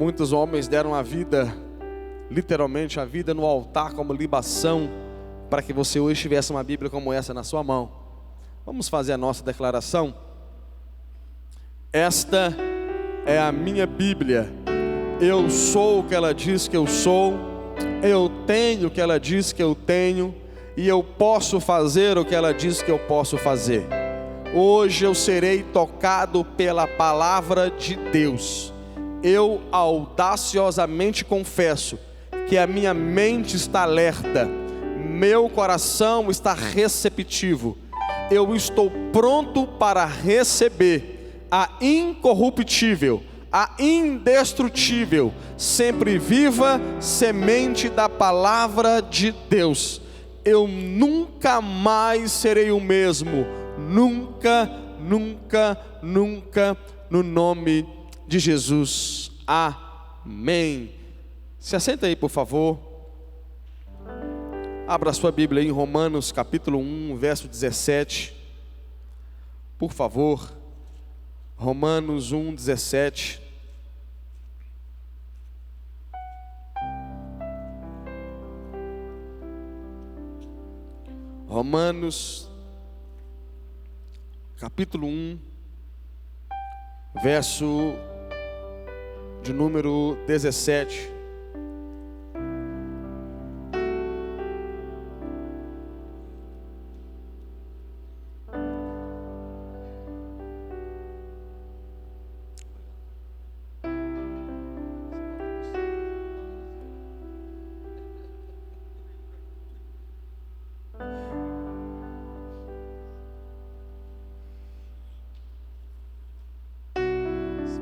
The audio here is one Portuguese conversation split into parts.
Muitos homens deram a vida, literalmente a vida no altar como libação, para que você hoje tivesse uma Bíblia como essa na sua mão. Vamos fazer a nossa declaração? Esta é a minha Bíblia. Eu sou o que ela diz que eu sou, eu tenho o que ela diz que eu tenho, e eu posso fazer o que ela diz que eu posso fazer. Hoje eu serei tocado pela palavra de Deus. Eu audaciosamente confesso que a minha mente está alerta, meu coração está receptivo. Eu estou pronto para receber a incorruptível, a indestrutível, sempre viva semente da palavra de Deus. Eu nunca mais serei o mesmo, nunca, nunca, nunca, no nome de Jesus, amém. Se assenta aí, por favor. Abra a sua Bíblia aí em Romanos capítulo 1, verso 17. Por favor, Romanos 1, 17. Romanos capítulo 1, verso de número 17.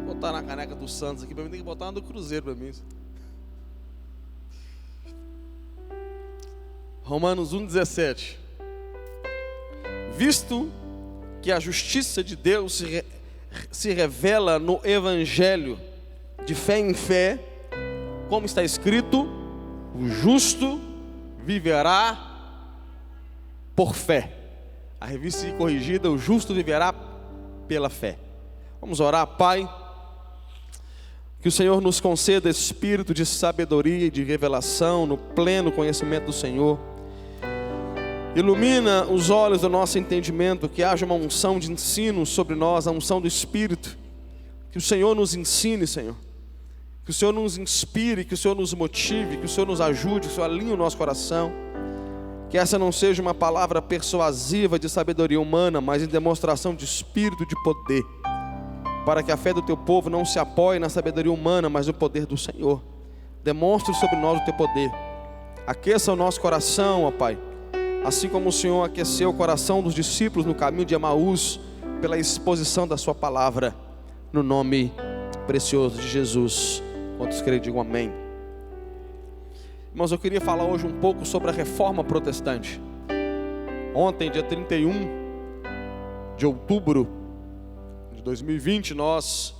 Botar na caneca do Santos aqui para mim, tem que botar uma do Cruzeiro para mim. Romanos 1,17. Visto que a justiça de Deus se revela no Evangelho de fé em fé, como está escrito, o justo viverá por fé. A revista corrigida, o justo viverá pela fé. Vamos orar. Pai, que o Senhor nos conceda espírito de sabedoria e de revelação no pleno conhecimento do Senhor. Ilumina os olhos do nosso entendimento, que haja uma unção de ensino sobre nós, a unção do Espírito. Que o Senhor nos ensine, Senhor. Que o Senhor nos inspire, que o Senhor nos motive, que o Senhor nos ajude, que o Senhor alinhe o nosso coração. Que essa não seja uma palavra persuasiva de sabedoria humana, mas em demonstração de espírito de poder, para que a fé do teu povo não se apoie na sabedoria humana, mas no poder do Senhor. Demonstre sobre nós o teu poder. Aqueça o nosso coração, ó Pai, assim como o Senhor aqueceu o coração dos discípulos no caminho de Emaús, pela exposição da sua palavra, no nome precioso de Jesus. Quantos creem, digam amém. Irmãos, eu queria falar hoje um pouco sobre a reforma protestante. Ontem, dia 31 de outubro de 2020, nós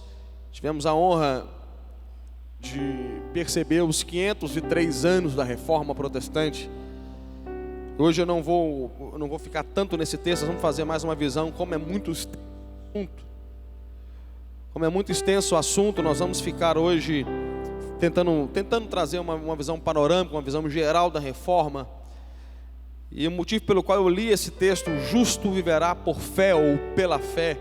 tivemos a honra de perceber os 503 anos da reforma protestante. Hoje eu não vou ficar tanto nesse texto, nós vamos fazer mais uma visão, como é muito extenso o assunto, nós vamos ficar hoje tentando trazer uma visão panorâmica, uma visão geral da reforma. E o motivo pelo qual eu li esse texto, o justo viverá por fé ou pela fé,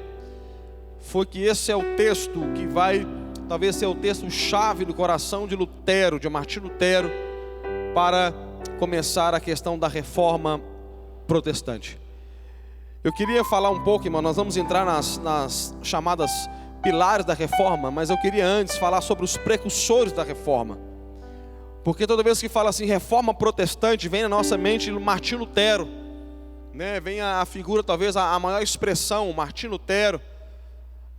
foi que esse é o texto que vai, talvez ser o texto-chave do coração de Lutero, de Martim Lutero, para começar a questão da reforma protestante. Eu queria falar um pouco, irmão, nós vamos entrar nas chamadas pilares da reforma, mas eu queria antes falar sobre os precursores da reforma. Porque toda vez que fala assim, reforma protestante, vem na nossa mente Martim Lutero, né? Vem a figura, talvez a maior expressão, Martim Lutero.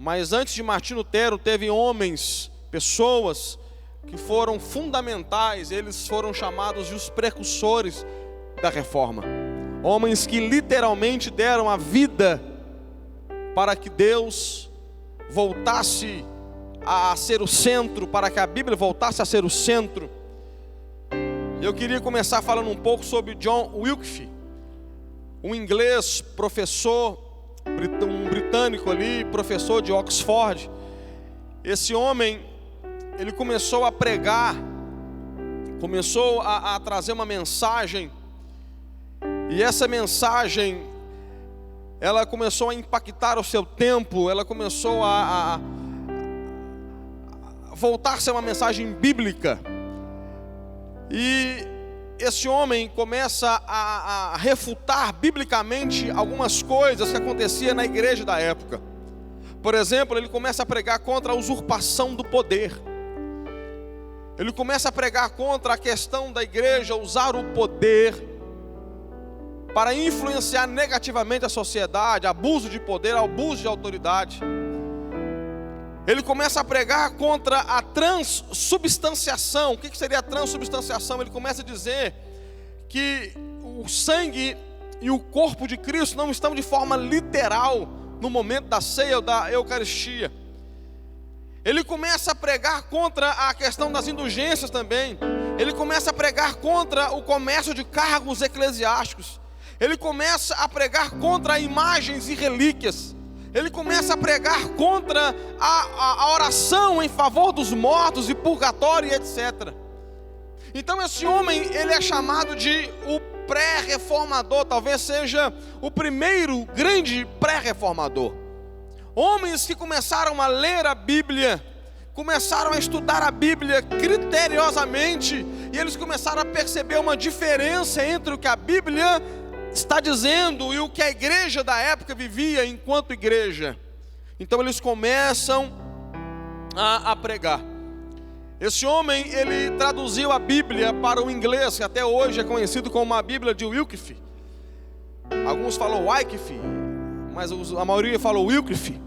Mas antes de Martim Lutero, teve homens, pessoas que foram fundamentais, eles foram chamados de os precursores da reforma. Homens que literalmente deram a vida para que Deus voltasse a ser o centro, para que a Bíblia voltasse a ser o centro. Eu queria começar falando um pouco sobre John Wycliffe, um inglês, professor, um britânico ali, professor de Oxford. Esse homem, ele começou a pregar, começou a trazer uma mensagem, e essa mensagem, ela começou a impactar o seu tempo, ela começou a voltar a ser uma mensagem bíblica. E esse homem começa a refutar biblicamente algumas coisas que aconteciam na igreja da época. Por exemplo, ele começa a pregar contra a usurpação do poder. Ele começa a pregar contra a questão da igreja usar o poder para influenciar negativamente a sociedade, abuso de poder, abuso de autoridade. Ele começa a pregar contra a transubstanciação. O que seria a transubstanciação? Ele começa a dizer que o sangue e o corpo de Cristo não estão de forma literal no momento da ceia ou da Eucaristia. Ele começa a pregar contra a questão das indulgências também. Ele começa a pregar contra o comércio de cargos eclesiásticos. Ele começa a pregar contra imagens e relíquias. Ele começa a pregar contra a oração em favor dos mortos e purgatório e etc. Então esse homem, ele é chamado de o pré-reformador, talvez seja o primeiro grande pré-reformador. Homens que começaram a ler a Bíblia, começaram a estudar a Bíblia criteriosamente, e eles começaram a perceber uma diferença entre o que a Bíblia está dizendo e o que a igreja da época vivia enquanto igreja. Então eles começam a pregar. Esse homem, ele traduziu a Bíblia para o inglês, que até hoje é conhecido como a Bíblia de Wycliffe. Alguns falam Wycliffe, mas a maioria falou Wycliffe.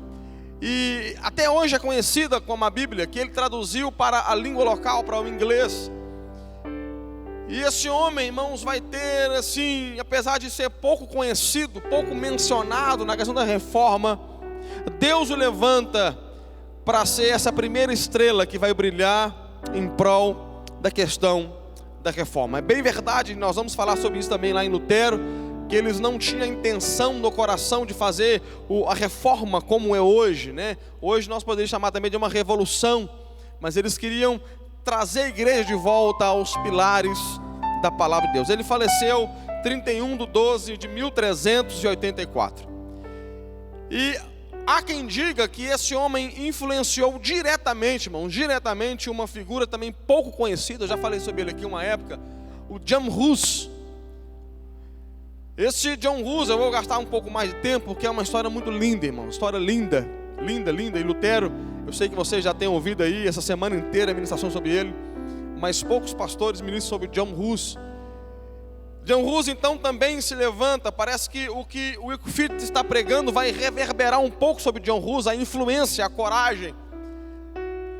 E até hoje é conhecida como a Bíblia, que ele traduziu para a língua local, para o inglês. E esse homem, irmãos, vai ter assim, apesar de ser pouco conhecido, pouco mencionado na questão da reforma, Deus o levanta para ser essa primeira estrela que vai brilhar em prol da questão da reforma. É bem verdade, nós vamos falar sobre isso também lá em Lutero, que eles não tinham a intenção no coração de fazer a reforma como é hoje, né? Hoje nós poderíamos chamar também de uma revolução, mas eles queriam trazer a igreja de volta aos pilares da palavra de Deus. Ele faleceu 31/12/1384. E há quem diga que esse homem influenciou diretamente, irmão, uma figura também pouco conhecida, eu já falei sobre ele aqui uma época, o John Hus. Esse John Hus, eu vou gastar um pouco mais de tempo, porque é uma história muito linda, irmão, história linda, e Lutero, eu sei que vocês já têm ouvido aí essa semana inteira a ministração sobre ele, mas poucos pastores ministram sobre John Hus. John Hus então também se levanta, parece que o Wycliffe está pregando vai reverberar um pouco sobre John Hus, a influência, a coragem.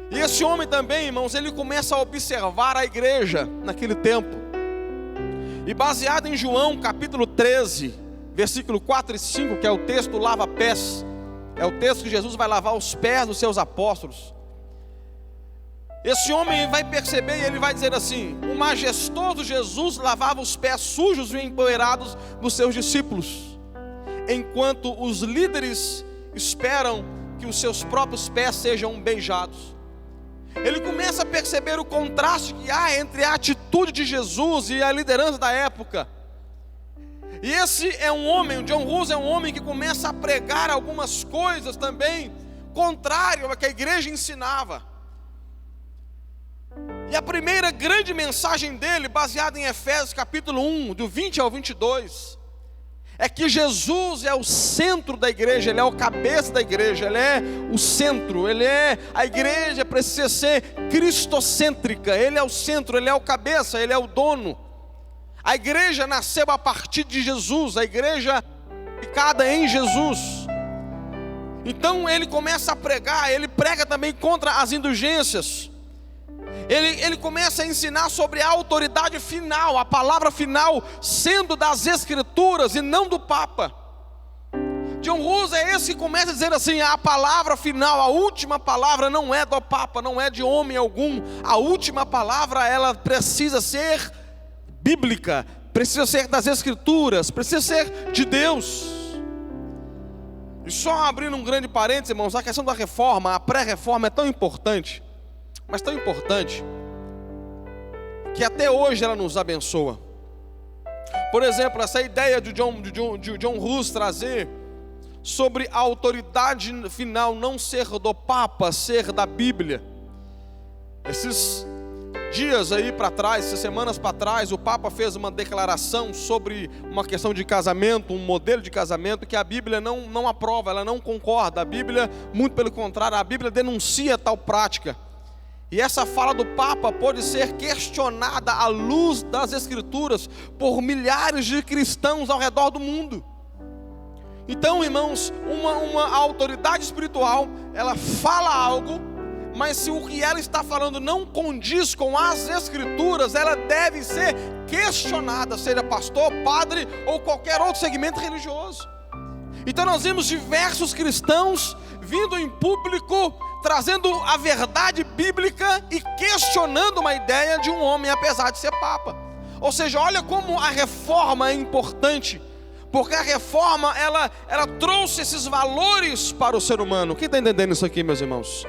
E esse homem também, irmãos, ele começa a observar a igreja naquele tempo. E baseado em João capítulo 13, versículo 4 e 5, que é o texto lava-pés, é o texto que Jesus vai lavar os pés dos seus apóstolos. Esse homem vai perceber e ele vai dizer assim: o majestoso Jesus lavava os pés sujos e empoeirados dos seus discípulos, enquanto os líderes esperam que os seus próprios pés sejam beijados. Ele começa a perceber o contraste que há entre a atitude de Jesus e a liderança da época. E esse é um homem, o John Hus é um homem que começa a pregar algumas coisas também contrário ao que a igreja ensinava. E a primeira grande mensagem dele, baseada em Efésios capítulo 1, do 20 ao 22, é que Jesus é o centro da igreja, Ele é o cabeça da igreja, Ele é o centro, a igreja precisa ser cristocêntrica, Ele é o centro, Ele é o cabeça, Ele é o dono. A igreja nasceu a partir de Jesus, a igreja ficada em Jesus. Então ele começa a pregar, ele prega também contra as indulgências. Ele começa a ensinar sobre a autoridade final, a palavra final sendo das Escrituras e não do Papa. John Hus é esse que começa a dizer assim: a palavra final, a última palavra não é do Papa, não é de homem algum. A última palavra, ela precisa ser bíblica, precisa ser das Escrituras, precisa ser de Deus. E só abrindo um grande parênteses, irmãos, a questão da reforma, a pré-reforma é tão importante. mas tão importante, que até hoje ela nos abençoa. Por exemplo, essa ideia de John Hus trazer sobre a autoridade final não ser do Papa, ser da Bíblia. Esses dias aí para trás, essas semanas para trás, o Papa fez uma declaração sobre uma questão de casamento, um modelo de casamento que a Bíblia não aprova, ela não concorda. A Bíblia, muito pelo contrário, a Bíblia denuncia tal prática. E essa fala do Papa pode ser questionada à luz das Escrituras por milhares de cristãos ao redor do mundo. Então, irmãos, uma autoridade espiritual, ela fala algo, mas se o que ela está falando não condiz com as Escrituras, ela deve ser questionada, seja pastor, padre ou qualquer outro segmento religioso. Então nós vimos diversos cristãos vindo em público, trazendo a verdade bíblica e questionando uma ideia de um homem, apesar de ser papa. Ou seja, olha como a reforma é importante, porque a reforma, ela trouxe esses valores para o ser humano. Quem está entendendo isso aqui, meus irmãos?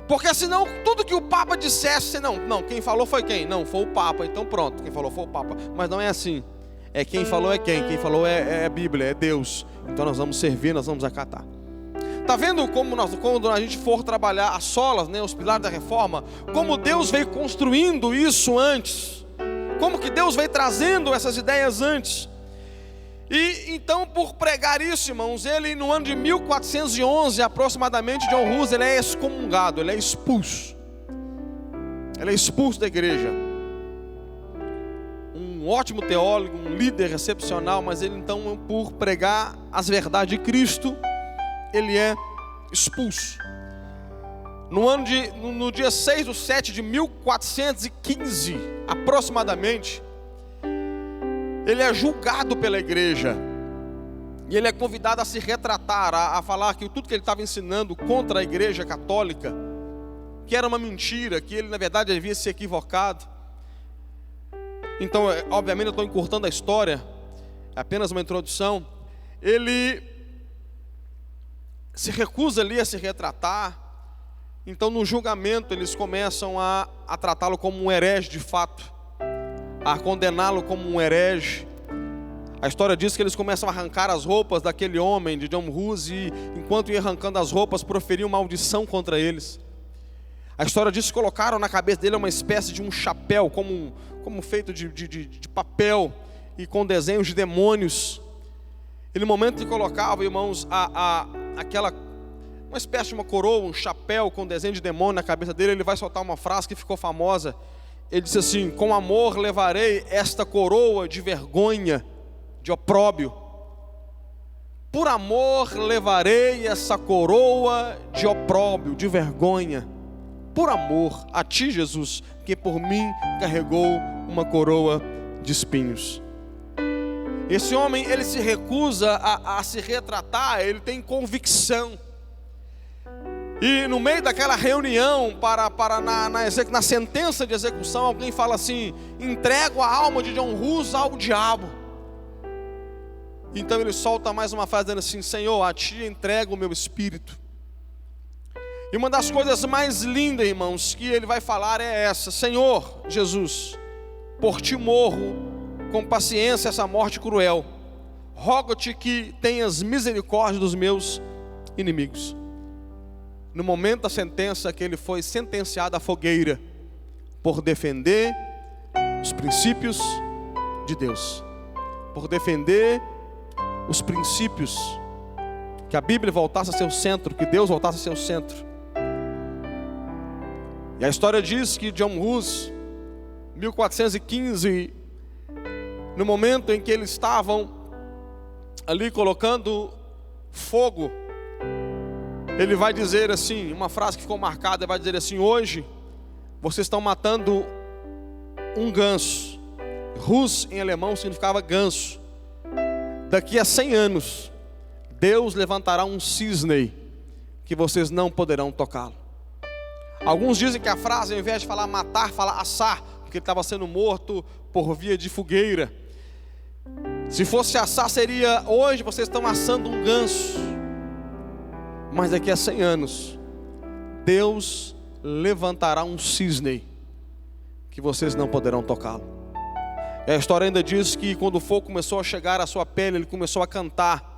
Porque senão, tudo que o Papa dissesse, não, quem falou foi quem? Não, foi o Papa, então pronto, quem falou foi o Papa. Mas não é assim, é quem falou é quem falou é a Bíblia, é Deus. Então nós vamos servir, nós vamos acatar. Está vendo como quando a gente for trabalhar as solas, os pilares da reforma, como Deus veio construindo isso antes, como que Deus veio trazendo essas ideias antes. E então, por pregar isso, irmãos, ele no ano de 1411 aproximadamente, John Hus, ele é excomungado, ele é expulso. Ele é expulso da igreja. Um ótimo teólogo, um líder excepcional, mas ele então, por pregar as verdades de Cristo, ele é expulso. No dia 6/7 de 1415, aproximadamente, ele é julgado pela igreja, e ele é convidado a se retratar, a falar que tudo que ele estava ensinando contra a igreja católica, que era uma mentira, que ele na verdade havia se equivocado. Então, obviamente eu estou encurtando a história, é apenas uma introdução. Ele se recusa ali a se retratar. Então no julgamento eles começam a tratá-lo como um herege de fato, a condená-lo como um herege. A história diz que eles começam a arrancar as roupas daquele homem, de John Hus, e enquanto ia arrancando as roupas, proferiam maldição contra eles. A história diz que colocaram na cabeça dele uma espécie de um chapéu, como feito de papel, e com desenhos de demônios. E no momento que colocavam, irmãos, uma espécie de uma coroa, um chapéu com desenho de demônio na cabeça dele, ele vai soltar uma frase que ficou famosa. Ele disse assim: com amor levarei esta coroa de vergonha, de opróbio. Por amor levarei essa coroa de opróbio, de vergonha. Por amor a ti, Jesus, que por mim carregou uma coroa de espinhos. Esse homem, ele se recusa a se retratar, ele tem convicção. E no meio daquela reunião, na sentença de execução, alguém fala assim: entrego a alma de John Hus ao diabo. Então ele solta mais uma frase dizendo assim: Senhor, a ti entrego o meu espírito. E uma das coisas mais lindas, irmãos, que ele vai falar é essa: Senhor Jesus, por ti morro com paciência essa morte cruel. Rogo-te que tenhas misericórdia dos meus inimigos. No momento da sentença, que ele foi sentenciado à fogueira por defender os princípios de Deus, por defender os princípios, que a Bíblia voltasse a ser o centro, que Deus voltasse a ser o centro. E a história diz que John Hus, 1415, no momento em que eles estavam ali colocando fogo, ele vai dizer assim, uma frase que ficou marcada, ele vai dizer assim: hoje vocês estão matando um ganso. Hus em alemão significava ganso. Daqui a 100 anos Deus levantará um cisne que vocês não poderão tocá-lo. Alguns dizem que a frase, ao invés de falar matar, fala assar, porque ele estava sendo morto por via de fogueira. Se fosse assar, seria: hoje vocês estão assando um ganso, mas daqui a 100 anos Deus levantará um cisne que vocês não poderão tocá-lo. E a história ainda diz que quando o fogo começou a chegar à sua pele, ele começou a cantar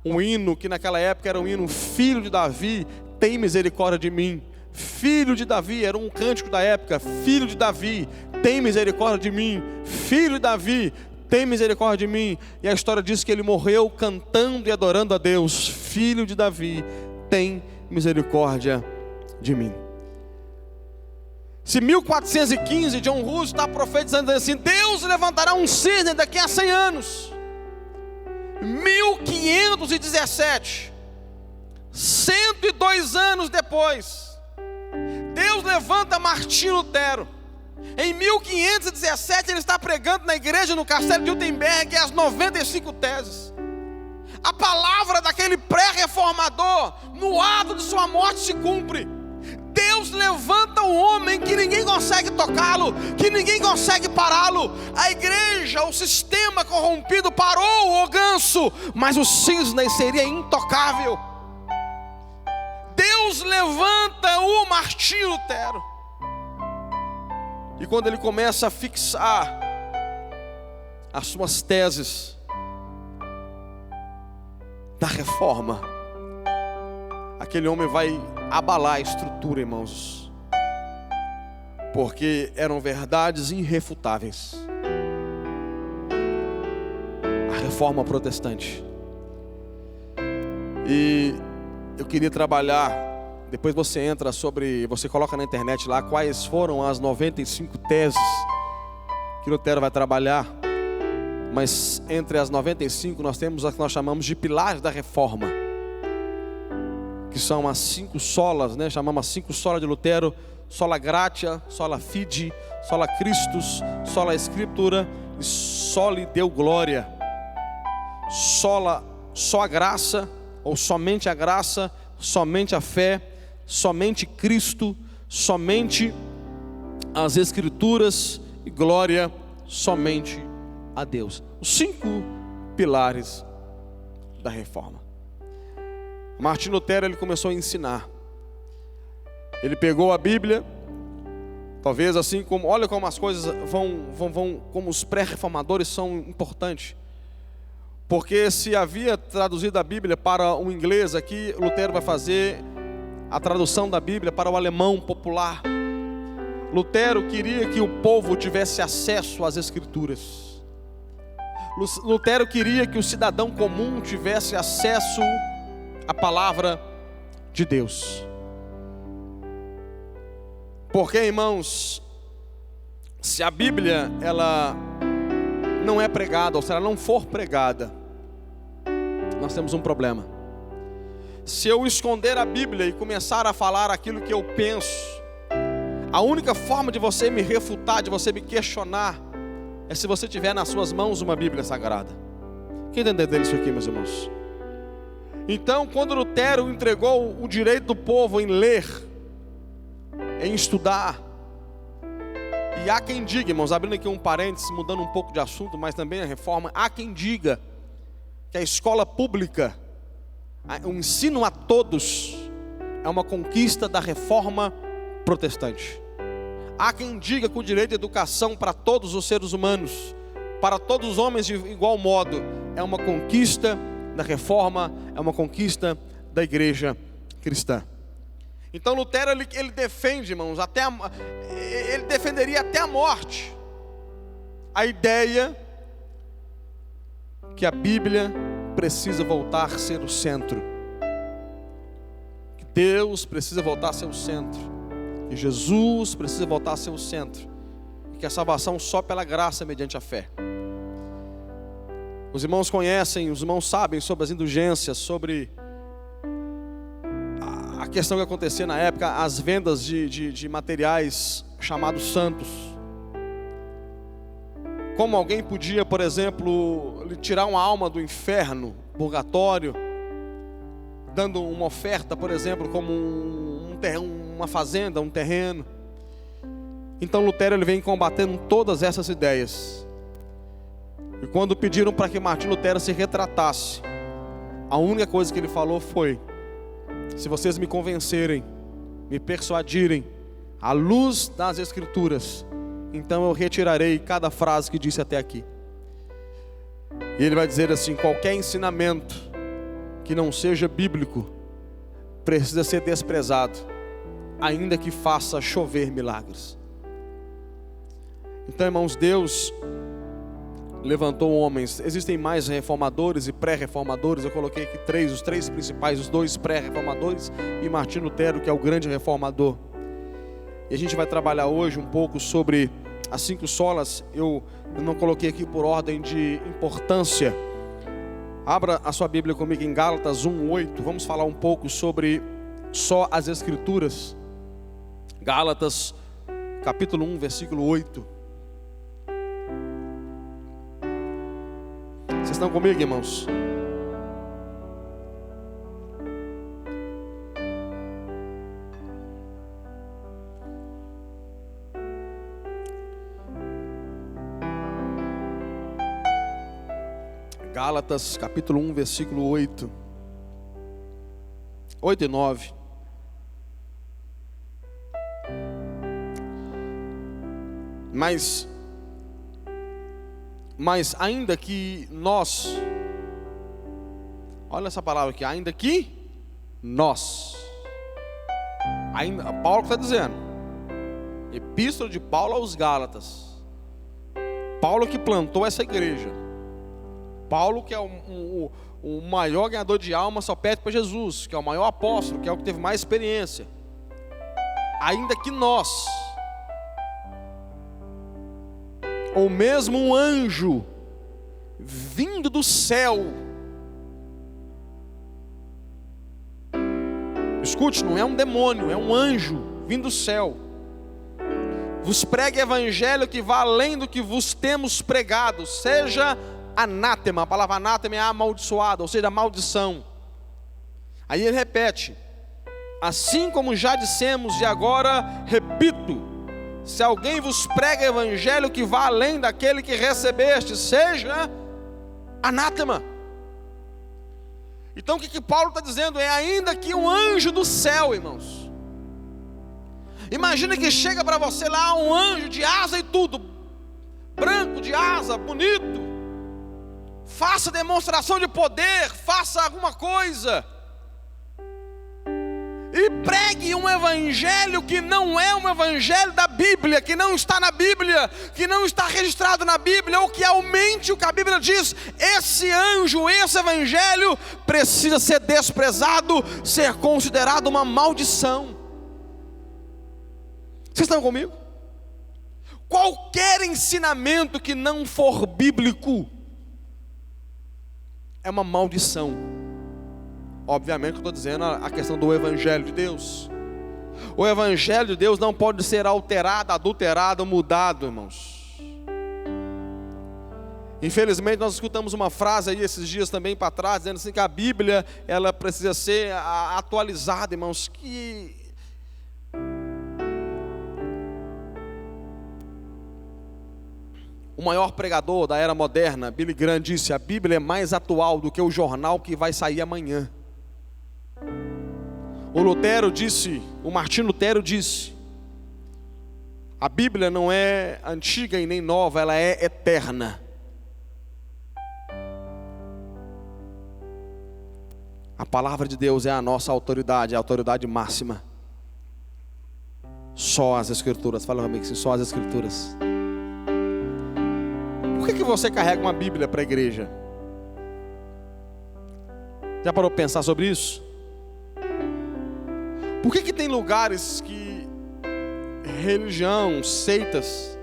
um hino que naquela época era um hino: Filho de Davi, tem misericórdia de mim. Filho de Davi, era um cântico da época. Filho de Davi, tem misericórdia de mim. Filho de Davi, tem misericórdia de mim. E a história diz que ele morreu cantando e adorando a Deus: Filho de Davi, tem misericórdia de mim. Se 1415 John Hus está profetizando assim: Deus levantará um cisne daqui a 100 anos. 1517, 102 anos depois, Deus levanta Martinho Lutero. Em 1517 ele está pregando na igreja no Castelo de Wittenberg as 95 teses. A palavra daquele pré-reformador no ato de sua morte se cumpre. Deus levanta um homem que ninguém consegue tocá-lo, que ninguém consegue pará-lo. A igreja, o sistema corrompido parou o ganso, mas o cisne seria intocável. Deus levanta o Martinho Lutero. E quando ele começa a fixar as suas teses da reforma, aquele homem vai abalar a estrutura, irmãos, porque eram verdades irrefutáveis. A reforma protestante. E eu queria trabalhar, depois você entra você coloca na internet lá quais foram as 95 teses que Lutero vai trabalhar. Mas entre as 95 nós temos as que nós chamamos de pilares da reforma, que são as 5 solas, né? Chamamos as 5 solas de Lutero: sola gratia, sola fide, sola Christus, sola Scriptura e soli Deo gloria. Só a graça, ou somente a graça, somente a fé, somente Cristo, somente as Escrituras e glória somente a Deus. Os 5 pilares da reforma. Martinho Lutero, ele começou a ensinar. Ele pegou a Bíblia, talvez assim como, olha como as coisas como os pré-reformadores são importantes. Porque se havia traduzido a Bíblia para o inglês, aqui Lutero vai fazer a tradução da Bíblia para o alemão popular. Lutero queria que o povo tivesse acesso às Escrituras. Lutero queria que o cidadão comum tivesse acesso a palavra de Deus. Porque, irmãos, se a Bíblia ela não é pregada, ou se ela não for pregada, nós temos um problema. Se eu esconder a Bíblia e começar a falar aquilo que eu penso, a única forma de você me refutar, de você me questionar, é se você tiver nas suas mãos uma Bíblia Sagrada. Quem está entendendo isso aqui, meus irmãos? Então, quando Lutero entregou o direito do povo em ler, em estudar, e há quem diga, irmãos, abrindo aqui um parênteses, mudando um pouco de assunto, mas também a reforma, há quem diga que a escola pública, o ensino a todos, é uma conquista da reforma protestante. Há quem diga que o direito à educação para todos os seres humanos, para todos os homens de igual modo, é uma conquista da reforma, é uma conquista da igreja cristã. Então Lutero ele defende, irmãos, ele defenderia até a morte a ideia que a Bíblia precisa voltar a ser o centro, que Deus precisa voltar a ser o centro, que Jesus precisa voltar a ser o centro, e que a salvação só pela graça mediante a fé. Os irmãos conhecem, os irmãos sabem sobre as indulgências, sobre a questão que acontecia na época, as vendas de materiais chamados santos. Como alguém podia, por exemplo, tirar uma alma do inferno, purgatório, dando uma oferta, por exemplo, como uma fazenda, um terreno. Então Lutero ele vem combatendo todas essas ideias. E quando pediram para que Martinho Lutero se retratasse, a única coisa que ele falou foi: se vocês me convencerem, me persuadirem à luz das Escrituras, então eu retirarei cada frase que disse até aqui. E ele vai dizer assim: qualquer ensinamento que não seja bíblico precisa ser desprezado, ainda que faça chover milagres. Então, irmãos, Deus levantou homens. Existem mais reformadores e pré-reformadores. Eu coloquei aqui os três principais, os dois pré-reformadores e Martinho Lutero, que é o grande reformador. E a gente vai trabalhar hoje um pouco sobre as 5 solas. Eu não coloquei aqui por ordem de importância. Abra a sua Bíblia comigo em Gálatas 1:8. Vamos falar um pouco sobre só as Escrituras. Gálatas capítulo 1, versículo 8. Vocês estão comigo, irmãos? Gálatas capítulo 1, versículo 8. 8 e 9. Mas ainda que nós, olha essa palavra aqui, ainda que nós, Paulo está dizendo, epístola de Paulo aos Gálatas, Paulo que plantou essa igreja, Paulo que é o maior ganhador de alma, só pede para Jesus, que é o maior apóstolo, que é o que teve mais experiência. Ainda que nós, ou mesmo um anjo vindo do céu, escute, não é um demônio, é um anjo vindo do céu, vos pregue evangelho que vá além do que vos temos pregado, seja anátema. A palavra anátema é amaldiçoado, ou seja, maldição. Aí ele repete: assim como já dissemos e agora repito, se alguém vos prega evangelho que vá além daquele que recebeste, seja anátema. Então o que Paulo está dizendo é: ainda que um anjo do céu, irmãos, imagina que chega para você lá um anjo de asa e tudo, branco de asa, bonito, faça demonstração de poder, faça alguma coisa, e pregue um evangelho que não é um evangelho da Bíblia, que não está na Bíblia, que não está registrado na Bíblia, ou que aumente o que a Bíblia diz. Esse anjo, esse evangelho precisa ser desprezado, ser considerado uma maldição. Vocês estão comigo? Qualquer ensinamento que não for bíblico é uma maldição. Obviamente eu estou dizendo a questão do Evangelho de Deus. O Evangelho de Deus não pode ser alterado, adulterado, mudado, irmãos. Infelizmente nós escutamos uma frase aí esses dias também para trás, dizendo assim que a Bíblia ela precisa ser atualizada, irmãos. Que o maior pregador da era moderna, Billy Graham, disse: a Bíblia é mais atual do que o jornal que vai sair amanhã. O Martinho Lutero disse: a Bíblia não é antiga e nem nova, ela é eterna. A palavra de Deus é a nossa autoridade, a autoridade máxima. Só as Escrituras. Fala comigo assim: só as Escrituras. Por que você carrega uma Bíblia para a igreja? Já parou para pensar sobre isso? Por que tem lugares que religião, seitas,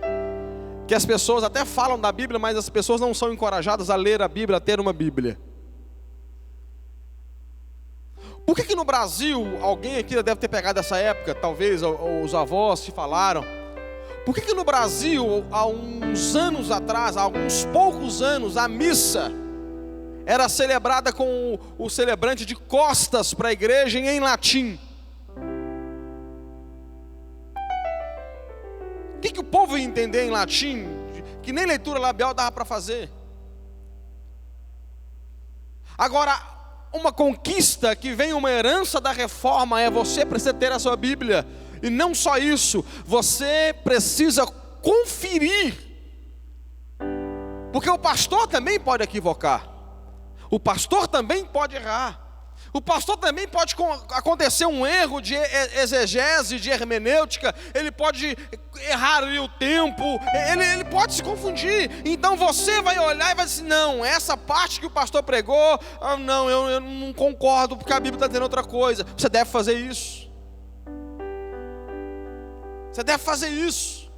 que as pessoas até falam da Bíblia, mas as pessoas não são encorajadas a ler a Bíblia, a ter uma Bíblia? Por que no Brasil, alguém aqui deve ter pegado essa época, talvez os avós te falaram, por que no Brasil, há uns anos atrás, há alguns poucos anos, a missa era celebrada com o celebrante de costas para a igreja em latim? O que o povo ia entender em latim, que nem leitura labial dava para fazer? Agora, uma conquista que vem uma herança da reforma é: você precisa ter a sua Bíblia. E não só isso, você precisa conferir. Porque o pastor também pode equivocar. O pastor também pode errar. O pastor também pode acontecer um erro de exegese, de hermenêutica. Ele pode errar ali o tempo. Ele pode se confundir. Então você vai olhar e vai dizer, não, essa parte que o pastor pregou, não, eu não concordo, porque a Bíblia está dizendo outra coisa. Você deve fazer isso. Você deve fazer isso.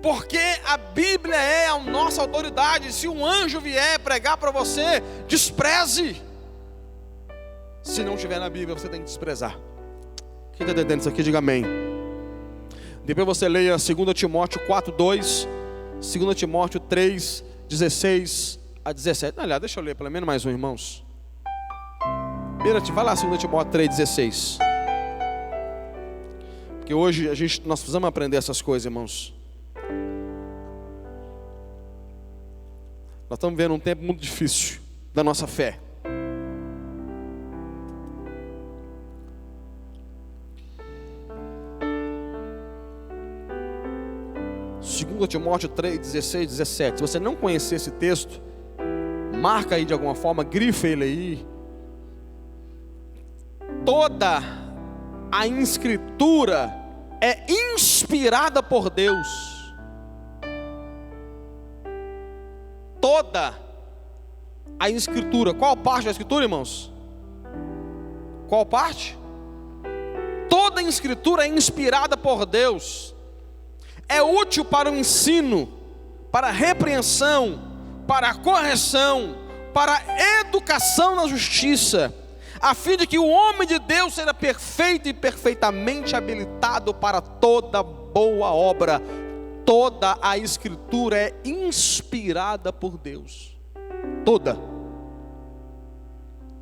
Porque a Bíblia é a nossa autoridade. Se um anjo vier pregar para você, despreze. Se não estiver na Bíblia, você tem que desprezar. Quem está entendendo isso aqui, diga amém. Depois você leia 2 Timóteo 4:2, 2 Timóteo 3:16 a 17. Aliás, deixa eu ler pelo menos mais um, irmãos. Vai lá, 2 Timóteo 3:16. Porque hoje nós precisamos aprender essas coisas, irmãos. Nós estamos vivendo um tempo muito difícil da nossa fé. Timóteo 3:16, 17. Se você não conhecer esse texto, marca aí de alguma forma, grifa ele aí. Toda a escritura é inspirada por Deus. Toda a escritura. Qual parte da escritura, irmãos? Qual parte? Toda a escritura é inspirada por Deus. É útil para o ensino, para a repreensão, para a correção, para a educação na justiça, a fim de que o homem de Deus seja perfeito e perfeitamente habilitado para toda boa obra. Toda a escritura é inspirada por Deus. Toda.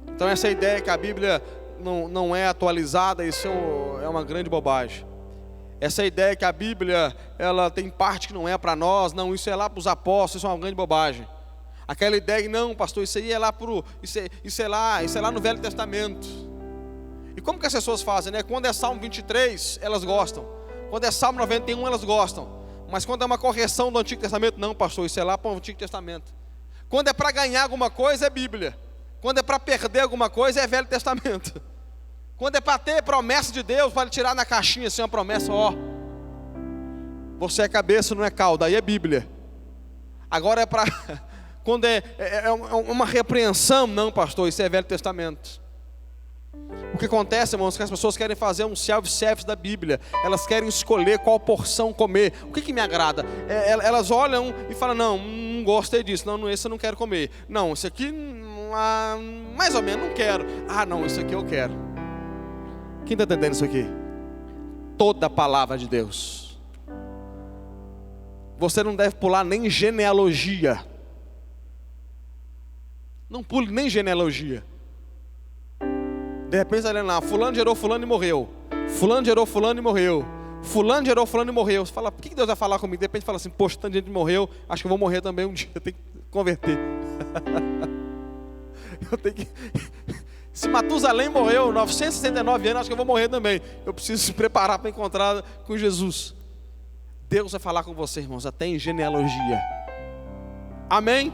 Então essa ideia que a Bíblia não é atualizada, isso é uma grande bobagem. Essa ideia que a Bíblia, ela tem parte que não é para nós, não, isso é lá para os apóstolos, isso é uma grande bobagem. Aquela ideia que não, pastor, isso aí é lá isso é lá no Velho Testamento. E como que as pessoas fazem, né? Quando é Salmo 23, elas gostam. Quando é Salmo 91, elas gostam. Mas quando é uma correção do Antigo Testamento, não, pastor, isso é lá para o Antigo Testamento. Quando é para ganhar alguma coisa, é Bíblia. Quando é para perder alguma coisa, é Velho Testamento. Quando é para ter promessa de Deus, para tirar na caixinha assim uma promessa, você é cabeça, não é cauda, aí é Bíblia. Agora é para, quando é uma repreensão, não, pastor, isso é Velho Testamento. O que acontece, irmãos, é que as pessoas querem fazer um self-service da Bíblia. Elas querem escolher qual porção comer. O que me agrada? Elas olham e falam, não gostei disso, não, esse eu não quero comer. Não, esse aqui, mais ou menos, não quero. Não, isso aqui eu quero. Quem está entendendo isso aqui? Toda a palavra de Deus. Você não deve pular nem genealogia. Não pule nem genealogia. De repente está olhando lá, fulano gerou fulano e morreu. Fulano gerou fulano e morreu. Fulano gerou fulano e morreu. Você fala, por que Deus vai falar comigo? De repente fala assim, poxa, tanta gente morreu, acho que eu vou morrer também um dia, eu tenho que converter. Eu tenho que... Se Matusalém morreu 969 anos, acho que eu vou morrer também. Eu preciso se preparar para encontrar com Jesus. Deus vai falar com você, irmãos, até em genealogia. Amém?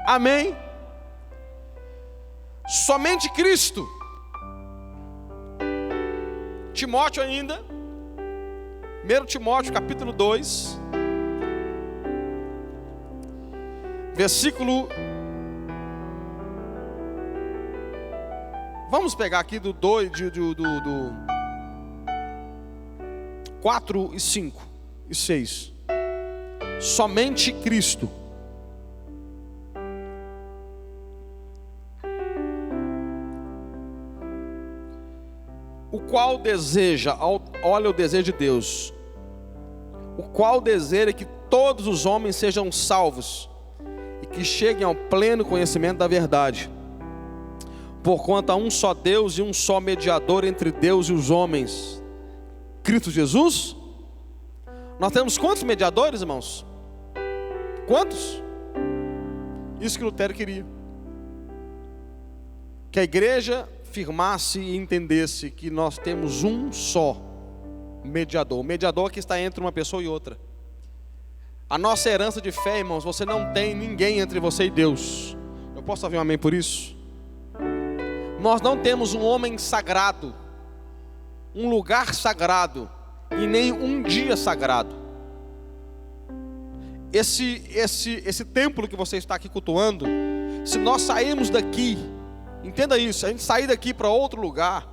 Amém? Somente Cristo. Timóteo ainda. 1 Timóteo capítulo 2. Versículo... Vamos pegar aqui do 4 e 5 e 6. Somente Cristo. O qual deseja, olha o desejo de Deus. O qual deseja que todos os homens sejam salvos e que cheguem ao pleno conhecimento da verdade. Porquanto há um só Deus e um só mediador entre Deus e os homens, Cristo Jesus. Nós temos quantos mediadores, irmãos? Quantos? Isso que Lutero queria. Que a igreja firmasse e entendesse que nós temos um só mediador. O mediador que está entre uma pessoa e outra. A nossa herança de fé, irmãos, você não tem ninguém entre você e Deus. Eu posso ouvir um amém por isso? Nós não temos um homem sagrado, um lugar sagrado e nem um dia sagrado. Esse templo que você está aqui cultuando, se nós sairmos daqui, entenda isso, se a gente sair daqui para outro lugar,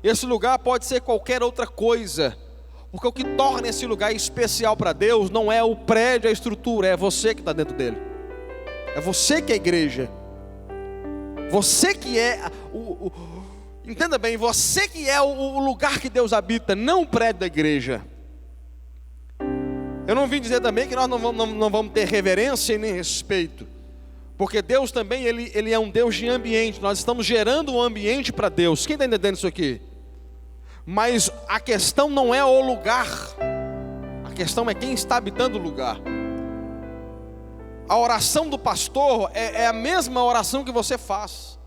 esse lugar pode ser qualquer outra coisa, porque o que torna esse lugar especial para Deus não é o prédio, a estrutura, é você que está dentro dele. É você que é a igreja. Você que é entenda bem, você que é o lugar que Deus habita, não o prédio da igreja. Eu não vim dizer também que nós não vamos ter reverência e nem respeito, porque Deus também, Ele é um Deus de ambiente. Nós estamos gerando um ambiente para Deus. Quem está entendendo isso aqui? Mas a questão não é o lugar, a questão é quem está habitando o lugar. A oração do pastor é a mesma oração que você faz.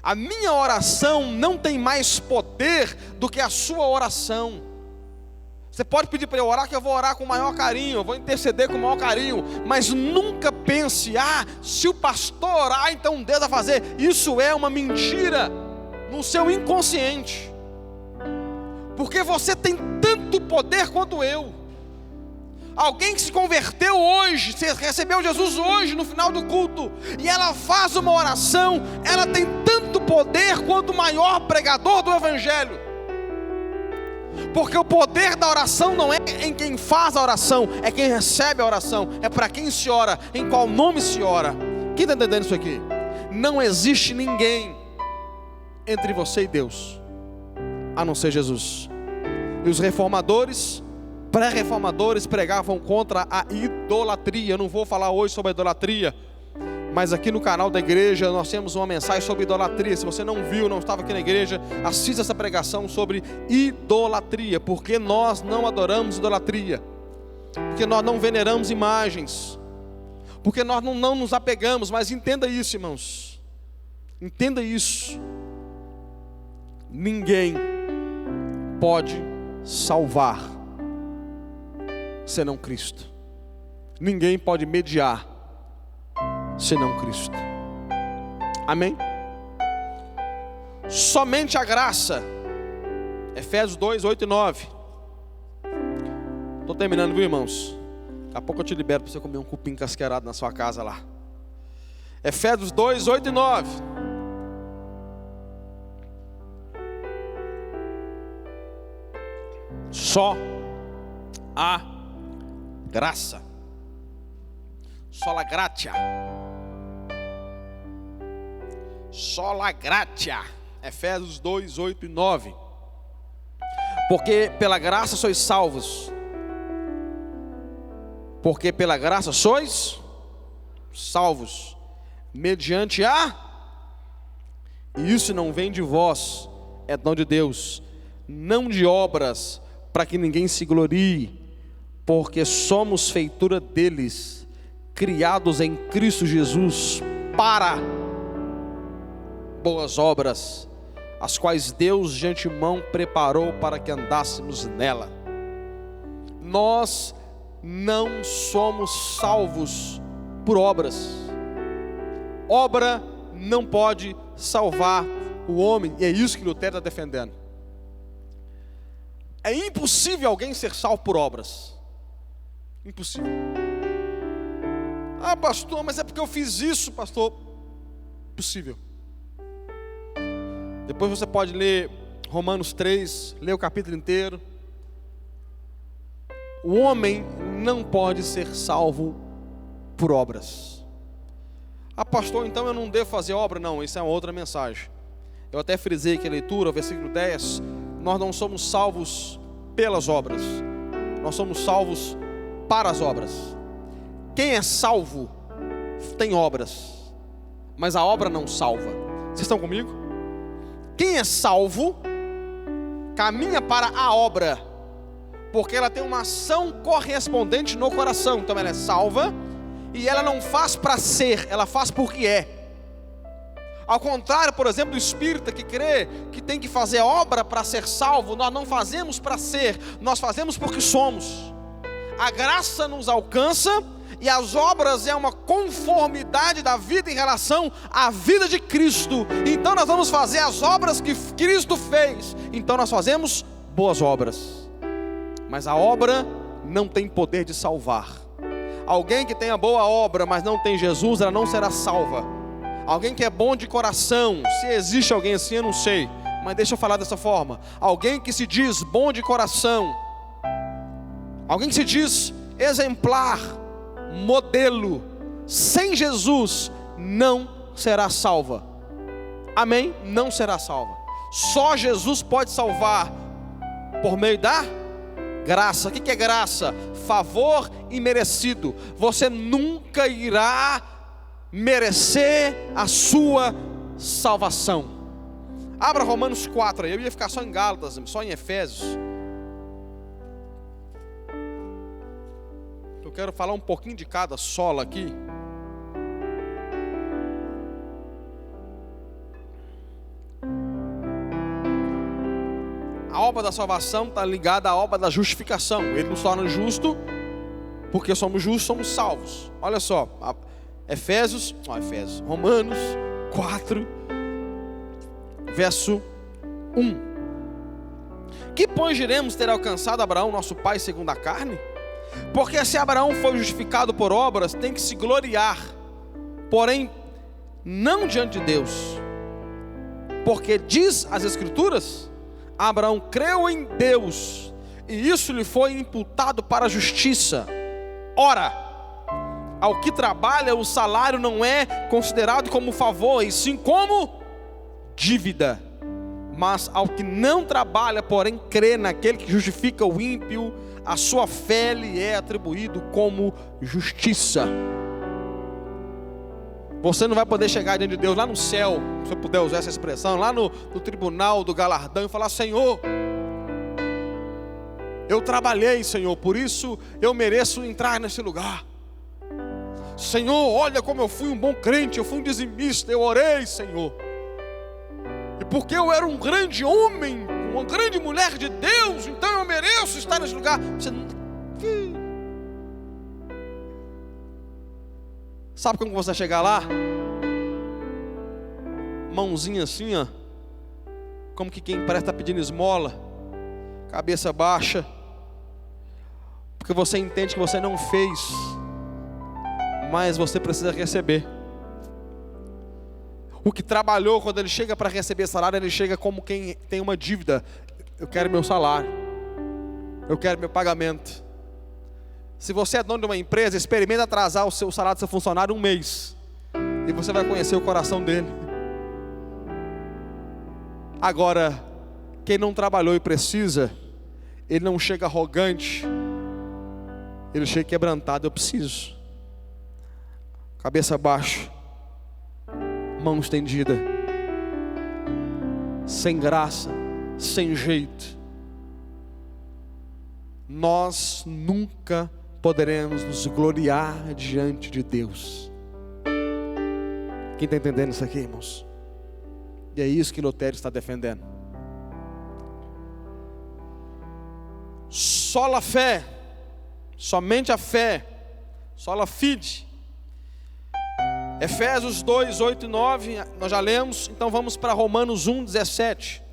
A minha oração não tem mais poder do que a sua oração. Você pode pedir para eu orar, que eu vou orar com o maior carinho, eu vou interceder com o maior carinho, mas nunca pense, se o pastor orar, então Deus vai fazer. Isso é uma mentira no seu inconsciente, porque você tem tanto poder quanto eu. Alguém que se converteu hoje, você recebeu Jesus hoje no final do culto, e ela faz uma oração, ela tem tanto poder quanto o maior pregador do evangelho. Porque o poder da oração não é em quem faz a oração, é quem recebe a oração, é para quem se ora, em qual nome se ora. Quem está entendendo isso aqui? Não existe ninguém entre você e Deus, a não ser Jesus. E os reformadores, pré-reformadores, pregavam contra a idolatria. Eu não vou falar hoje sobre a idolatria, mas aqui no canal da igreja nós temos uma mensagem sobre idolatria. Se você não viu, não estava aqui na igreja, assista essa pregação sobre idolatria. Porque nós não adoramos idolatria, porque nós não veneramos imagens, porque nós não nos apegamos. Mas entenda isso, irmãos, entenda isso: ninguém pode salvar senão Cristo. Ninguém pode mediar senão Cristo. Amém? Somente a graça. Efésios 2, 8 e 9. Estou terminando, viu, irmãos? Daqui a pouco eu te libero para você comer um cupim casqueirado na sua casa lá. Efésios 2, 8 e 9. Só a graça, sola gratia, sola gratia. Efésios 2, 8 e 9. Porque pela graça sois salvos, porque pela graça sois salvos, mediante e isso não vem de vós, é dom de Deus, não de obras, para que ninguém se glorie, porque somos feitura deles, criados em Cristo Jesus para boas obras, as quais Deus de antemão preparou para que andássemos nela. Nós não somos salvos por obras. Obra não pode salvar o homem, e é isso que Lutero está defendendo. É impossível alguém ser salvo por obras. Impossível. Pastor, mas é porque eu fiz isso, pastor. Impossível. Depois você pode ler Romanos 3, ler o capítulo inteiro. O homem não pode ser salvo por obras. Pastor, então eu não devo fazer obra? Não, isso é uma outra mensagem. Eu até frisei que a leitura, versículo 10, nós não somos salvos pelas obras, nós somos salvos para as obras. Quem é salvo tem obras, mas a obra não salva. Vocês estão comigo? Quem é salvo caminha para a obra, porque ela tem uma ação correspondente no coração. Então ela é salva e ela não faz para ser, ela faz porque é. Ao contrário, por exemplo, do espírita que crê que tem que fazer obra para ser salvo, nós não fazemos para ser, nós fazemos porque somos. A graça nos alcança e as obras é uma conformidade da vida em relação à vida de Cristo. Então nós vamos fazer as obras que Cristo fez. Então nós fazemos boas obras. Mas a obra não tem poder de salvar. Alguém que tenha boa obra, mas não tem Jesus, ela não será salva. Alguém que é bom de coração, se existe alguém assim eu não sei, mas deixa eu falar dessa forma. Alguém que se diz bom de coração, alguém que se diz exemplar, modelo, sem Jesus não será salva. Amém? Não será salva. Só Jesus pode salvar por meio da graça. O que é graça? Favor imerecido. Você nunca irá merecer a sua salvação. Abra Romanos 4 aí. Eu ia ficar só em Gálatas, só em Efésios. Eu quero falar um pouquinho de cada sola aqui. A obra da salvação está ligada à obra da justificação. Ele nos torna justo, porque somos justos, somos salvos. Olha só, Romanos 4, verso 1. Que pois diremos ter alcançado Abraão, nosso pai, segundo a carne? Porque se Abraão foi justificado por obras, tem que se gloriar, porém não diante de Deus. Porque diz as Escrituras: Abraão creu em Deus, e isso lhe foi imputado para a justiça. Ora, ao que trabalha, o salário não é considerado como favor, e sim como dívida. Mas ao que não trabalha, porém crê naquele que justifica o ímpio, a sua fé lhe é atribuído como justiça. Você não vai poder chegar diante de Deus lá no céu, se eu puder usar essa expressão, lá no tribunal do galardão e falar: Senhor, eu trabalhei, Senhor, por isso eu mereço entrar nesse lugar. Senhor, olha como eu fui um bom crente, eu fui um dizimista, eu orei, Senhor. E porque eu era um grande homem, uma grande mulher de Deus, então eu mereço estar nesse lugar. Você não... Sabe como você vai chegar lá? Mãozinha assim, ó, como que quem parece estar pedindo esmola, cabeça baixa, porque você entende que você não fez, mas você precisa receber. O que trabalhou, quando ele chega para receber salário, ele chega como quem tem uma dívida. Eu quero meu salário, eu quero meu pagamento. Se você é dono de uma empresa, experimenta atrasar o seu salário do seu funcionário um mês, e você vai conhecer o coração dele. Agora, quem não trabalhou e precisa, ele não chega arrogante, ele chega quebrantado. Eu preciso. Cabeça baixa, mão estendida, sem graça, sem jeito. Nós nunca poderemos nos gloriar diante de Deus. Quem está entendendo isso aqui, irmãos? E é isso que Lutero está defendendo. Sola fé, somente a fé, sola fide. Efésios 2, 8 e 9, nós já lemos, então vamos para Romanos 1, 17.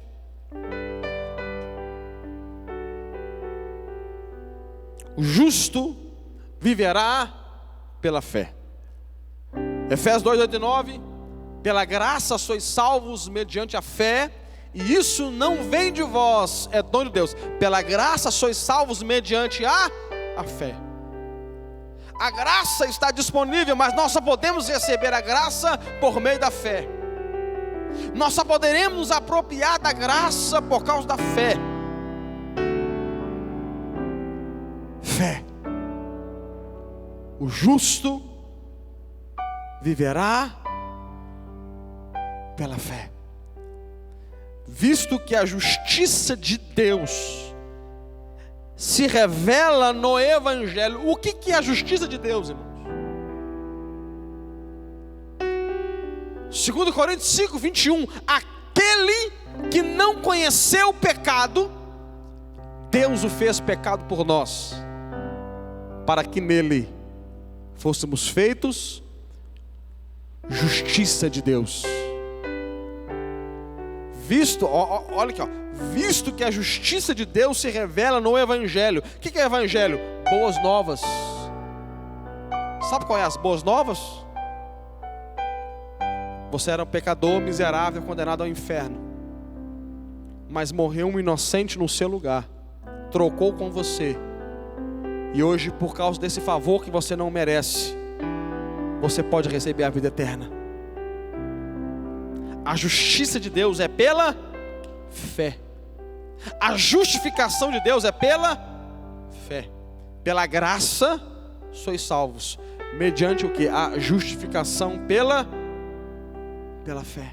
O justo viverá pela fé. Efésios 2, 8 e 9. Pela graça sois salvos mediante a fé, e isso não vem de vós, é dom de Deus. Pela graça sois salvos mediante a fé. A graça está disponível, mas nós só podemos receber a graça por meio da fé. Nós só poderemos nos apropriar da graça por causa da fé. Fé. O justo viverá pela fé. Visto que a justiça de Deus se revela no Evangelho. O que é a justiça de Deus, irmãos? 2 Coríntios 5, 21. Aquele que não conheceu o pecado, Deus o fez pecado por nós, para que nele fôssemos feitos justiça de Deus. Olha aqui, visto que a justiça de Deus se revela no Evangelho. O que é Evangelho? Boas novas. Sabe qual é as boas novas? Você era um pecador miserável, condenado ao inferno, mas morreu um inocente no seu lugar, trocou com você, e hoje, por causa desse favor que você não merece, você pode receber a vida eterna. A justiça de Deus é pela fé. A justificação de Deus é pela fé. Pela graça sois salvos, mediante o que? A justificação pela fé.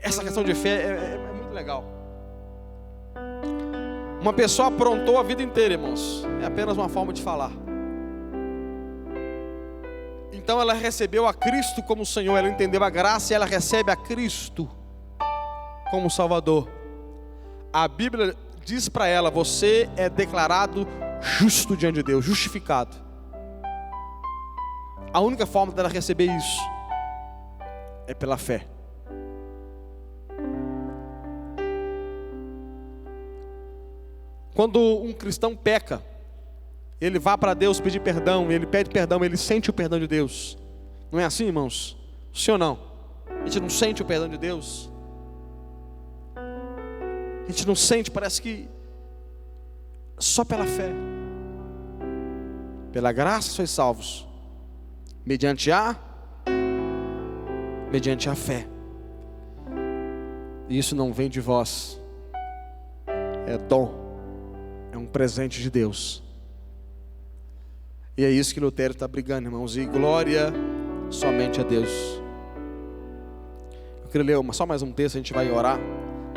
Essa questão de fé é muito legal. Uma pessoa aprontou a vida inteira, irmãos, é apenas uma forma de falar. Então ela recebeu a Cristo como Senhor, ela entendeu a graça e ela recebe a Cristo como Salvador. A Bíblia diz para ela: você é declarado justo diante de Deus, justificado. A única forma dela receber isso é pela fé. Quando um cristão peca, ele vai para Deus pedir perdão, ele pede perdão, ele sente o perdão de Deus. Não é assim, irmãos? Sim ou não? A gente não sente o perdão de Deus? A gente não sente, parece que só pela fé. Pela graça sois salvos, mediante a fé. E isso não vem de vós, é dom, é um presente de Deus. E é isso que Lutero está brigando, irmãos. E glória somente a Deus. Eu queria ler só mais um texto, a gente vai orar.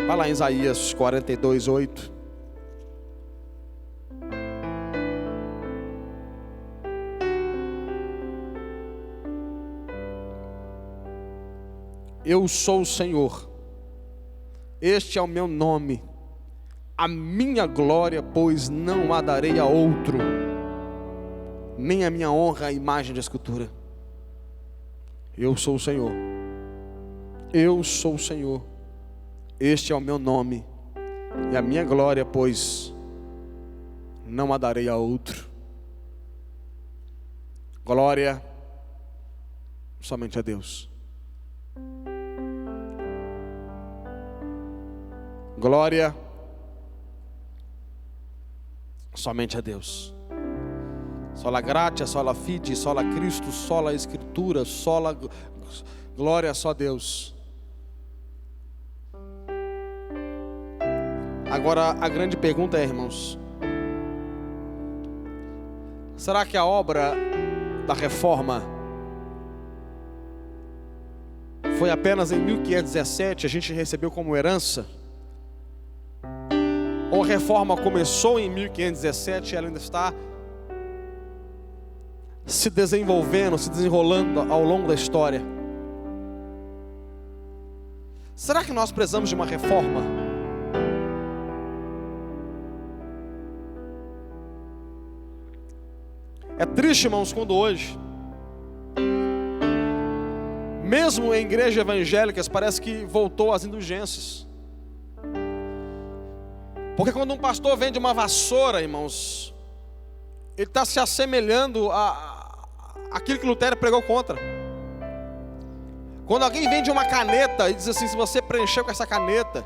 Vai lá em Isaías 42, 8. Eu sou o Senhor, este é o meu nome, a minha glória, pois não a darei a outro, nem a minha honra à imagem de escultura. Eu sou o Senhor, eu sou o Senhor, este é o meu nome, e a minha glória, pois não a darei a outro. Glória somente a Deus. Glória somente a Deus. Sola gratia, sola fide, sola Cristo, sola Escritura, sola glória só a Deus. Agora a grande pergunta é, irmãos, será que a obra da reforma foi apenas em 1517, a gente recebeu como herança? Ou a reforma começou em 1517 e ela ainda está se desenvolvendo, se desenrolando ao longo da história? Será que nós precisamos de uma reforma? É triste, irmãos, quando hoje, mesmo em igrejas evangélicas, parece que voltou às indulgências. Porque quando um pastor vende uma vassoura, irmãos, ele está se assemelhando àquilo que Lutero pregou contra. Quando alguém vende uma caneta e diz assim: se você preencher com essa caneta.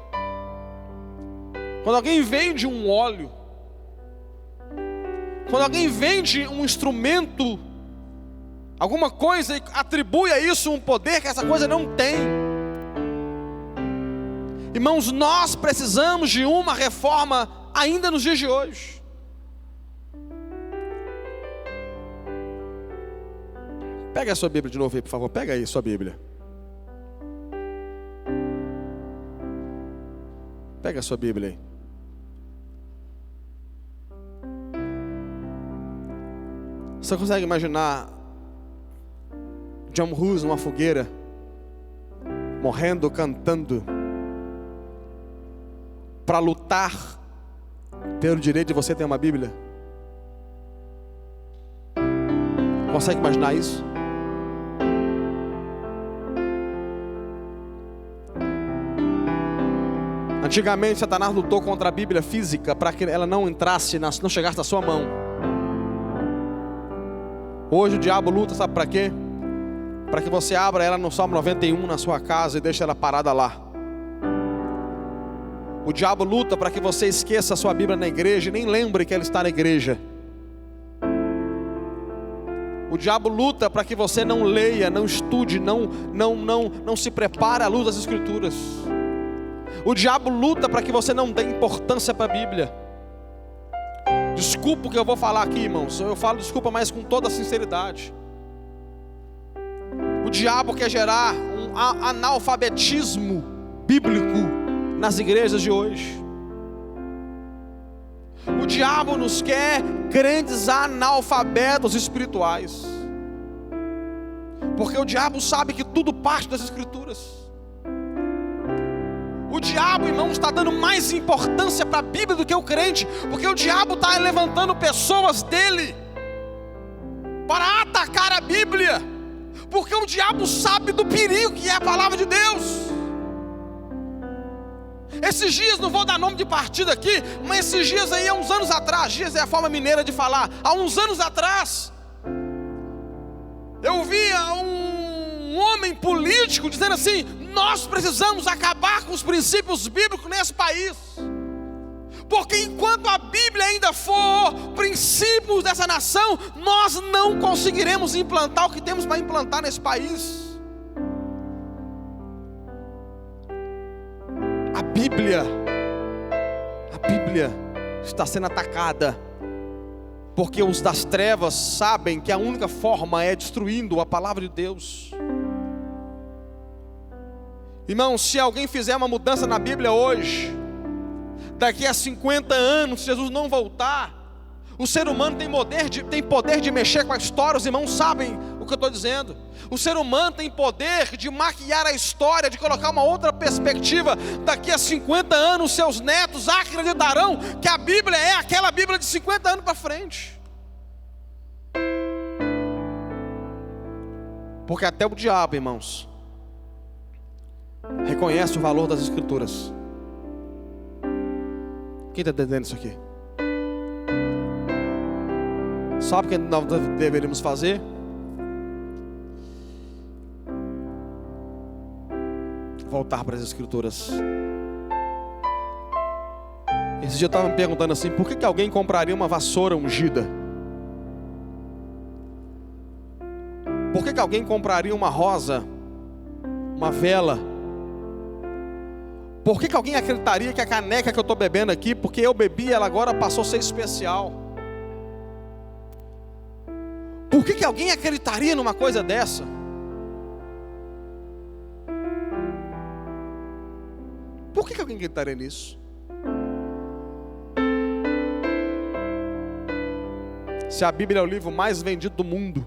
Quando alguém vende um óleo, quando alguém vende um instrumento, alguma coisa, e atribui a isso um poder que essa coisa não tem. Irmãos, nós precisamos de uma reforma ainda nos dias de hoje. Pega a sua Bíblia de novo aí, por favor. Pega aí a sua Bíblia. Pega a sua Bíblia aí. Você consegue imaginar John Hus numa fogueira, morrendo, cantando, para lutar pelo direito de você ter uma Bíblia. Consegue imaginar isso? Antigamente Satanás lutou contra a Bíblia física para que ela não entrasse, não chegasse na sua mão. Hoje o diabo luta, sabe para quê? Para que você abra ela no Salmo 91 na sua casa e deixe ela parada lá. O diabo luta para que você esqueça a sua Bíblia na igreja e nem lembre que ela está na igreja. O diabo luta para que você não leia, não estude, não se prepare à luz das Escrituras. O diabo luta para que você não dê importância para a Bíblia. Desculpa o que eu vou falar aqui, irmãos. Eu falo desculpa, mas com toda a sinceridade. O diabo quer gerar um analfabetismo bíblico nas igrejas de hoje. O diabo nos quer grandes analfabetos espirituais. Porque o diabo sabe que tudo parte das Escrituras. O diabo, irmão, está dando mais importância para a Bíblia do que o crente. Porque o diabo está levantando pessoas dele para atacar a Bíblia. Porque o diabo sabe do perigo que é a palavra de Deus. Esses dias, não vou dar nome de partido aqui, mas esses dias aí, há uns anos atrás, dias é a forma mineira de falar, há uns anos atrás, eu via um homem político dizendo assim: nós precisamos acabar com os princípios bíblicos nesse país, porque enquanto a Bíblia ainda for princípios dessa nação, nós não conseguiremos implantar o que temos para implantar nesse país. A Bíblia está sendo atacada, porque os das trevas sabem que a única forma é destruindo a palavra de Deus. Irmão, se alguém fizer uma mudança na Bíblia hoje, daqui a 50 anos, se Jesus não voltar, o ser humano tem poder de mexer com a história. Os irmãos sabem o que eu estou dizendo. O ser humano tem poder de maquiar a história, de colocar uma outra perspectiva. Daqui a 50 anos, seus netos acreditarão que a Bíblia é aquela Bíblia de 50 anos para frente. Porque até o diabo, irmãos, reconhece o valor das Escrituras. Quem está entendendo isso aqui? Sabe o que nós deveríamos fazer? Voltar para as Escrituras. Esse dia eu estava me perguntando assim: por que alguém compraria uma vassoura ungida? Por que alguém compraria uma rosa, uma vela? Por que alguém acreditaria que a caneca que eu estou bebendo aqui, porque eu bebi, ela agora passou a ser especial? Por que alguém acreditaria numa coisa dessa? Por que alguém acreditaria nisso? Se a Bíblia é o livro mais vendido do mundo,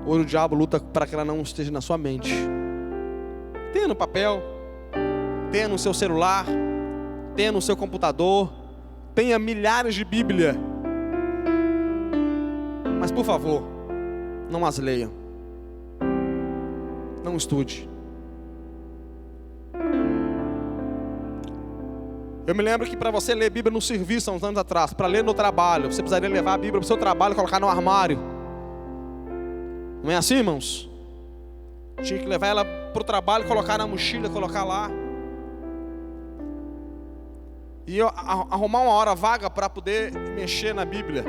hoje o diabo luta para que ela não esteja na sua mente. Tenha no papel, tenha no seu celular, tenha no seu computador, tenha milhares de Bíblia. Mas por favor, não as leia. Não estude. Eu me lembro que para você ler Bíblia no serviço há uns anos atrás, para ler no trabalho, você precisaria levar a Bíblia para o seu trabalho e colocar no armário. Não é assim, irmãos? Tinha que levar ela para o trabalho, colocar na mochila, colocar lá. E eu arrumar uma hora vaga para poder mexer na Bíblia.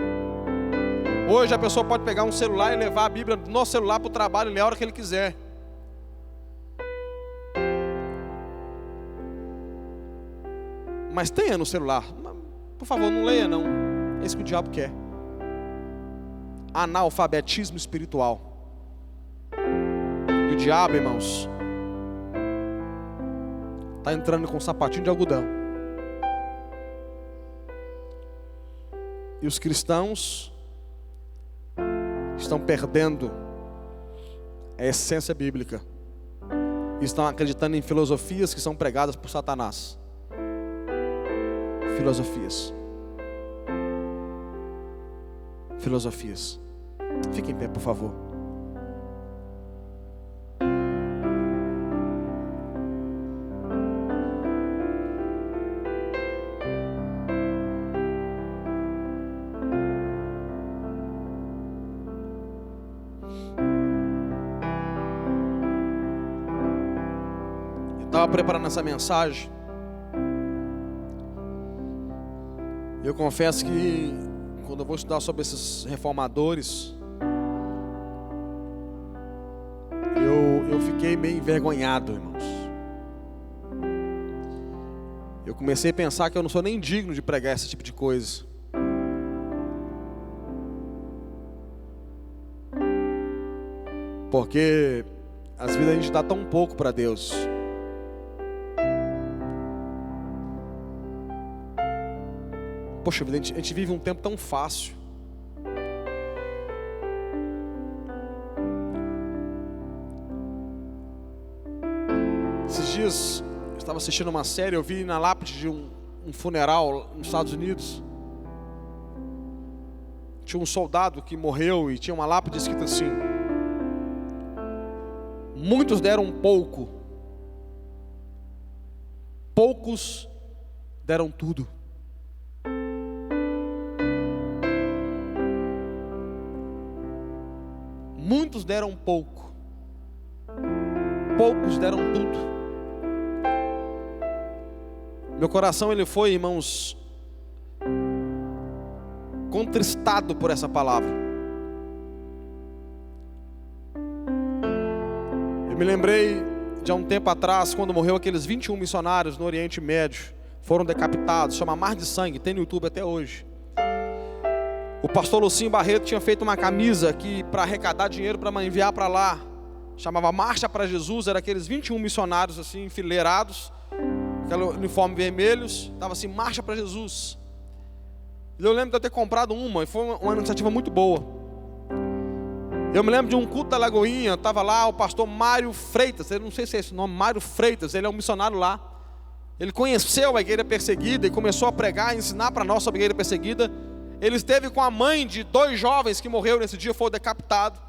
Hoje a pessoa pode pegar um celular e levar a Bíblia no celular para o trabalho e ler a hora que ele quiser. Mas tenha no celular. Por favor, não leia não. É isso que o diabo quer. Analfabetismo espiritual. E o diabo, irmãos, está entrando com um sapatinho de algodão. E os cristãos estão perdendo é a essência bíblica. E estão acreditando em filosofias que são pregadas por Satanás. Filosofias. Filosofias. Fique em pé, por favor. Estava preparando essa mensagem. Eu confesso que quando eu vou estudar sobre esses reformadores, eu fiquei meio envergonhado, irmãos. Eu comecei a pensar que eu não sou nem digno de pregar esse tipo de coisa. Porque às vezes a gente dá tão pouco para Deus. Poxa vida, a gente vive um tempo tão fácil. Esses dias eu estava assistindo uma série, eu vi na lápide de um funeral nos Estados Unidos. Tinha um soldado que morreu e tinha uma lápide escrita assim: muitos deram pouco, poucos deram tudo. Muitos deram pouco, poucos deram tudo. Meu coração ele foi, irmãos, contristado por essa palavra. Eu me lembrei de há um tempo atrás, quando morreu aqueles 21 missionários no Oriente Médio, foram decapitados, chama Mar de Sangue, tem no YouTube até hoje. O pastor Lucinho Barreto tinha feito uma camisa que para arrecadar dinheiro para enviar para lá, chamava Marcha para Jesus, era aqueles 21 missionários assim enfileirados, aquele uniforme vermelhos, estava assim, Marcha para Jesus. E eu lembro de eu ter comprado uma, e foi uma iniciativa muito boa. Eu me lembro de um culto da Lagoinha, estava lá o pastor Mário Freitas, eu não sei se é esse o nome, Mário Freitas, ele é um missionário lá. Ele conheceu a igreja perseguida e começou a pregar e ensinar para nós sobre a igreja perseguida. Ele esteve com a mãe de 2 jovens que morreram nesse dia, foi decapitado.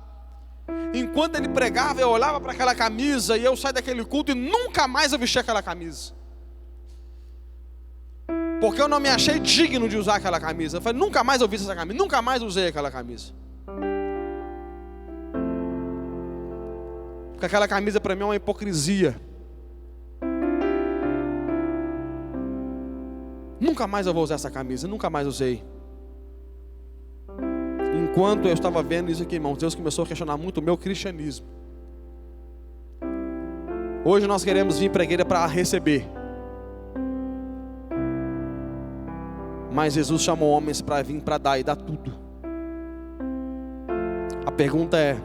Enquanto ele pregava, eu olhava para aquela camisa e eu saí daquele culto e nunca mais eu vesti aquela camisa. Porque eu não me achei digno de usar aquela camisa. Eu falei, nunca mais eu vi essa camisa, nunca mais usei aquela camisa. Porque aquela camisa para mim é uma hipocrisia. Nunca mais eu vou usar essa camisa, nunca mais usei. Enquanto eu estava vendo isso aqui, irmãos, Deus começou a questionar muito o meu cristianismo. Hoje nós queremos vir para a igreja para receber. Mas Jesus chamou homens para vir para dar e dar tudo. A pergunta é: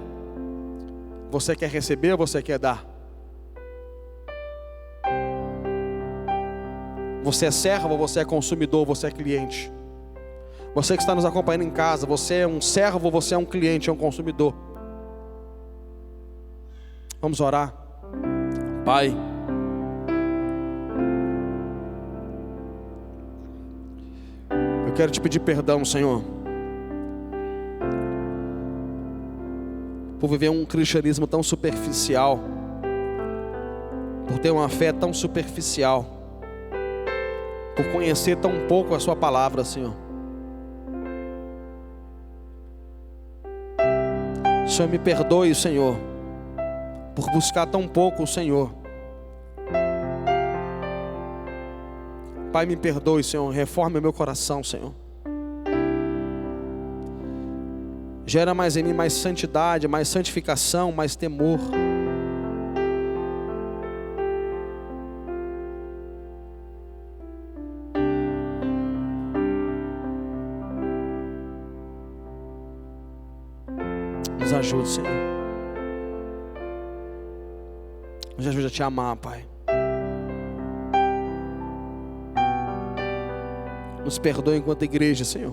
você quer receber ou você quer dar? Você é servo ou você é consumidor, você é cliente? Você que está nos acompanhando em casa, você é um servo ou você é um cliente, é um consumidor? Vamos orar. Pai, eu quero te pedir perdão, Senhor, por viver um cristianismo tão superficial, por ter uma fé tão superficial, por conhecer tão pouco a sua palavra, Senhor. Senhor, me perdoe, Senhor, por buscar tão pouco o Senhor. Pai, me perdoe, Senhor, reforme o meu coração, Senhor. Gera mais em mim mais santidade, mais santificação, mais temor. Nos ajude, Senhor. Nos ajude a te amar, Pai. Nos perdoe enquanto igreja, Senhor.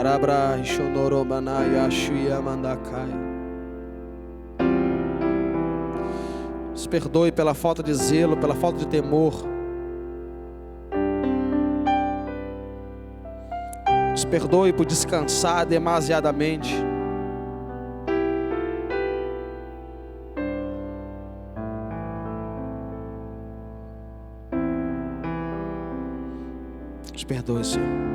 Arabra Ishonorobanaya Shuya Mandakai. Nos perdoe pela falta de zelo, pela falta de temor. Nos perdoe por descansar demasiadamente. Nos perdoe, Senhor.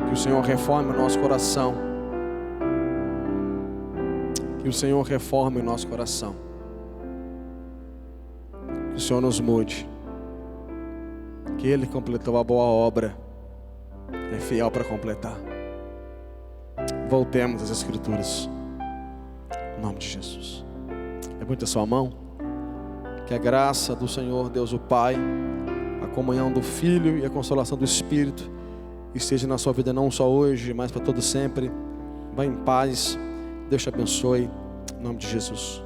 Que o Senhor reforme o nosso coração. Que o Senhor reforme o nosso coração. Que o Senhor nos mude. Que Ele completou a boa obra. É fiel para completar. Voltemos às Escrituras. Em nome de Jesus. Levante a sua mão. Que a graça do Senhor Deus o Pai, a comunhão do Filho e a consolação do Espírito esteja na sua vida não só hoje, mas para todo sempre. Vá em paz. Deus te abençoe. Em nome de Jesus.